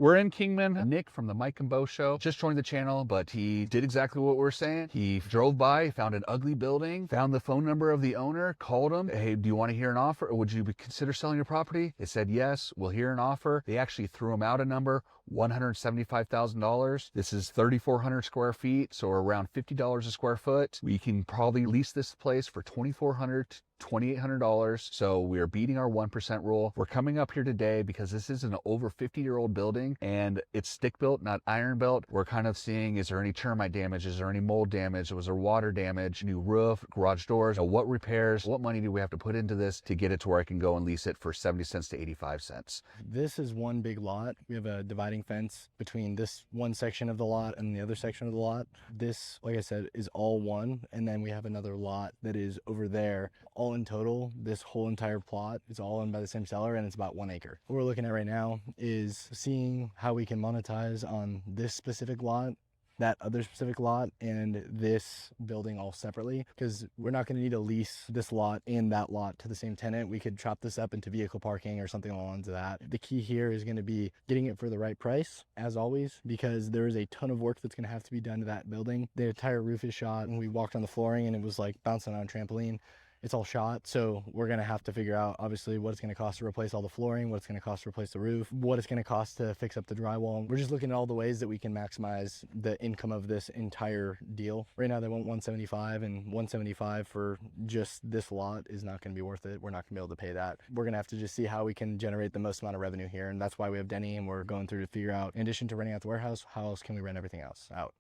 We're in Kingman. Nick from the Mike and Bo Show just joined the channel, but he did exactly what we're saying. He drove by, found an ugly building, found the phone number of the owner, called him. Hey, do you want to hear an offer? Or would you consider selling your property? They said, yes, we'll hear an offer. They actually threw him out a number, $175,000. This is 3,400 square feet, so around $50 a square foot. We can probably lease this place for $2,400 to $2,800. So we are beating our 1% rule. We're coming up here today because this is an over 50-year-old building and it's stick built, not iron built. We're kind of seeing, is there any termite damage? Is there any mold damage? Was there water damage? New roof, garage doors? What repairs? What money do we have to put into this to get it to where I can go and lease it for 70 cents to 85 cents? This is one big lot. We have a dividing fence between this one section of the lot and the other section of the lot. This, like I said, is all one. And then we have another lot that is over there. All in total, this whole entire plot is all owned by the same seller and it's about 1 acre. What we're looking at right now is seeing how we can monetize on this specific lot, that other specific lot, and this building all separately, because we're not going to need to lease this lot and that lot to the same tenant. We could chop this up into vehicle parking or something along the lines of that. The key here is going to be getting it for the right price, as always, because there is a ton of work that's going to have to be done to that building. The entire roof is shot, and we walked on the flooring and it was like bouncing on a trampoline. It's all shot, so we're gonna have to figure out obviously what it's gonna cost to replace all the flooring, what it's gonna cost to replace the roof, what it's gonna cost to fix up the drywall. We're just looking at all the ways that we can maximize the income of this entire deal. Right now they want 175, and 175 for just this lot is not gonna be worth it. We're not gonna be able to pay that. We're gonna have to just see how we can generate the most amount of revenue here, and that's why we have Denny, and we're going through to figure out, in addition to renting out the warehouse, how else can we rent everything else out.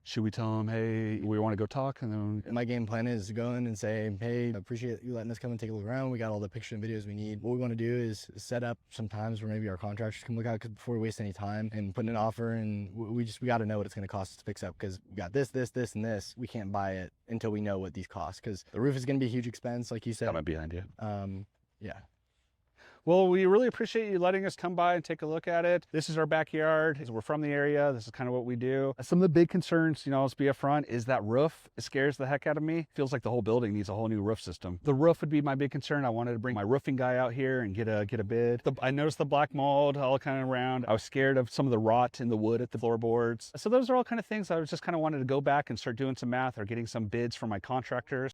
Should we tell him, hey, we want to go talk? And then my game plan is to go in and say, hey, I appreciate you letting us come and take a look around. We got all the pictures and videos we need. What we want to do is set up some times where maybe our contractors can look out, because before we waste any time and put in an offer, and we got to know what it's going to cost us to fix up, because we got this, and this. We can't buy it until we know what these cost, because the roof is going to be a huge expense, like you said. Coming behind you. Yeah. Well, we really appreciate you letting us come by and take a look at it. This is our backyard. We're from the area. This is kind of what we do. Some of the big concerns, let's be upfront, is that roof. It scares the heck out of me. Feels like the whole building needs a whole new roof system. The roof would be my big concern. I wanted to bring my roofing guy out here and get a bid. I noticed the black mold all kind of around. I was scared of some of the rot in the wood at the floorboards. So those are all kind of things I was just kind of wanted to go back and start doing some math or getting some bids from my contractors.